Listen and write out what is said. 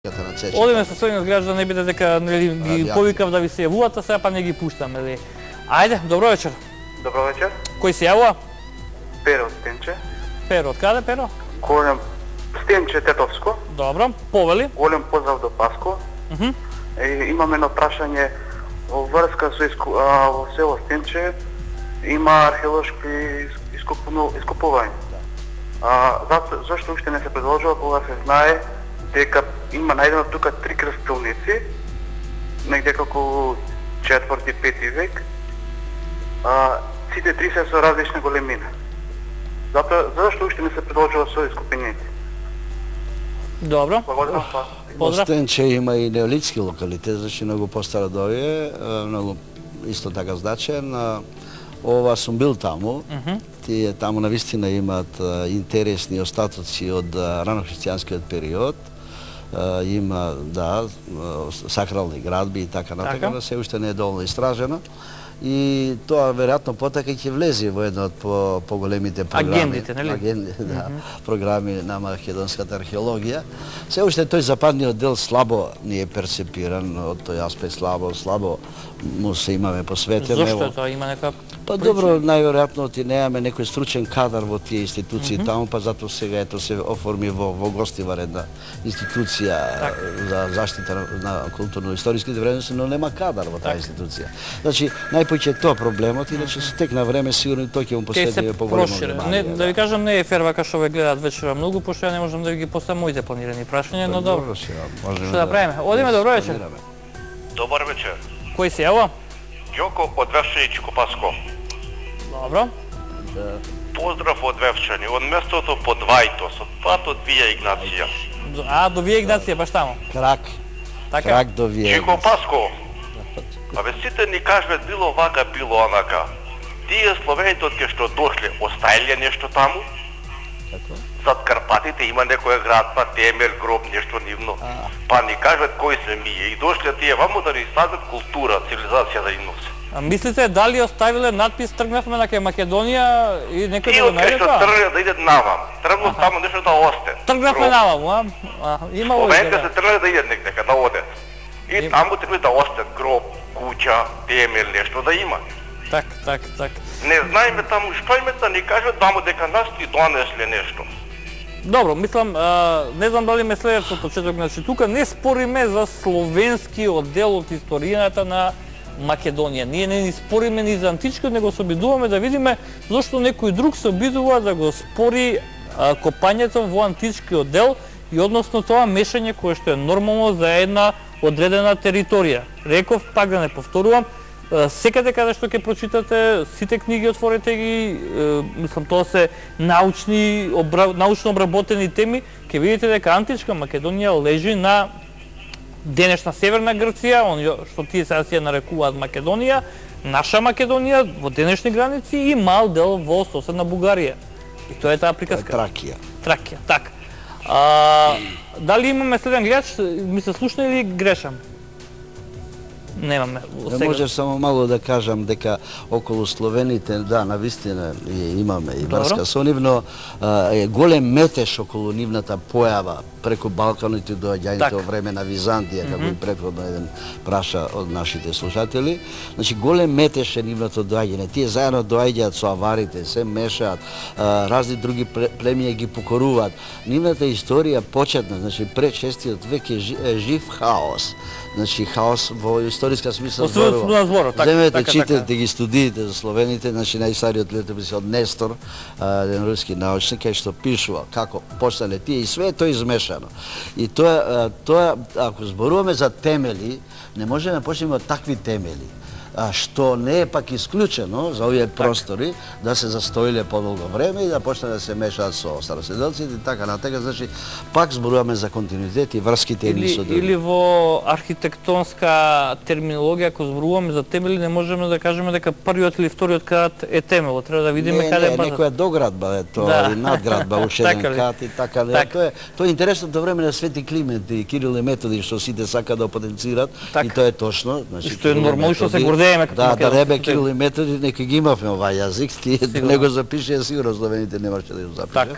Одиме со својот гледач да не биде дека ги повикав да ви се јавувате, сега па не ги пуштам, или... Ајде, добро вечер. Добро вечер. Кој се јавува? Перо Стенче. Перо, од каде Перо? Голем Стенче Тетовско. Добро, повели. Голем поздрав до Паско. Имам едно прашање во врска со во село Стенче има археолошки ископување. Зашто уште не се предложува кога се знае дека има најдено тука 3 крстилници, негде како 4-5 век. Сите 3 се со различна големина. Зашто уште не се предложува со ископувањето? Добро. Во Стенче има и неолитски локалитет, значи многу постара од овие, многу исто така значаен. Ова сум бил таму. Тие таму навистина имаат интересни остатоци од ранохристијанскиот период. Има, да, сакрални градби и така натака, но се уште не е доволно истражено. И тоа веројатно потака ќе влезе во една од поголемите програми. Агендите, нели? Да, програми на македонската археологија. Се уште тој западниот дел слабо ни е перцепиран, од тој аспект слабо му се имаме посветено. Зошто тоа има нека? Па добро, најверојатно ти немаме некој стручен кадар во тие институции таму, па затоа сега ето се оформи во гостивар една институција за заштита на културно-историските вредности, но нема кадар во таа институција. Значи, најпоќе тоа проблемот, иначе со тек на време сигурно тој ќе му посветиме поголемо внимание. Да ви кажам, не е фер вака што ве гледаат вечера многу, пошто ја не можам да ви ги поставам моите планирани прашања, но добро. Што да правиме? Одиме, добро вечер. Добар вечер. Кој се јавува? Ѓоко од Вевчани, Чикопаско. Добро. Поздрав од Вевчани, од местото под Вајтос, од патот Вија Игнација. До Вија Игнација, баш таму. Крак до Вија. Чикопаско. Абе сите ни кажат било вака, било онака. Тие словените од кај што дошле, оставиле нешто таму? Зад Карпатите има некоја градба, темел, гроб, нешто нивно. Па ни кажат кои сме ние и дошле тие ваму да ни садат култура, цивилизација да им носи. А мислите дали оставиле надпис тргнавме на кај Македонија и некој да го најде тоа? И од кај што тргнат да идат навам. Тргнат таму нешто да осте. Тргнавме навам, има логика. Момента се тргнат да идат некаде, да одат. И таму треба да остат гроб, куќа, темел, нешто да има. Так. Не знаеме таму што име да ни кажат таму дека нас ти донесле нешто. Добро, мислам, не знам дали ме следат со почеток, значи тука не спориме за словенскиот дел од историјата на Македонија. Ние не спориме ни за античкиот, него се обидуваме да видиме зошто некој друг се обидува да го спори копањето во античкиот дел и односно тоа мешање кое што е нормално за една одредена територија. Реков, пак да не повторувам, секаде каде што ќе прочитате, сите книги отворете ги, мислам тоа се научно обработени теми, ќе видите дека античка Македонија лежи на денешна Северна Грција, што тие сега си ја нарекуваат Македонија, наша Македонија во денешни граници и мал дел во соседна Бугарија. И тоа е таа приказка. Тракија, така. Дали имаме следен гледач, ми се слушна или грешам? Немаме. Може само мало да кажам дека околу словените, да, навистина имаме и врска со нив, но е голем метеж околу нивната појава преку Балканите доаѓањето во време на Византија, како и претходно еден праша од нашите слушатели. Значи голем метеж е нивното доаѓање. Тие заедно доаѓаат со аварите, се мешаат, разни други племиња ги покоруваат. Нивната историја почетна, значи пред 6-тиот век е жив хаос. Значи хаос во историска смисла зборува. Земете, читате ги студиите за словените, значи најстариот летопис од Нестор, еден руски научник, кај што пишува како почнале тие и све тоа измешано. И тоа ако зборуваме за темели, не можеме да почнеме од такви темели. Што не е пак исклучено за овие простори да се застоиле подолго време и да почне да се мешаат со староседелците и така натака, значи пак зборуваме за континуитет и врските едни со други. Или во архитектонска терминологија, ако зборуваме за темели, не можеме да кажеме дека првиот или вториот кат е темело, треба да видиме каде е базата. Некоја доградба е тоа, и надградба уште еден кат и така. Тоа е интересното време на Свети Климент и Кирил и Методи, што сите сака да потенцират и тоа е точно. Што е нормално, што се гордееме како македонски. Да, не бе Кирил и Методи, нека ги имавме овај јазик, тие да не го запишеа, сигурно словените немаше да го запишат.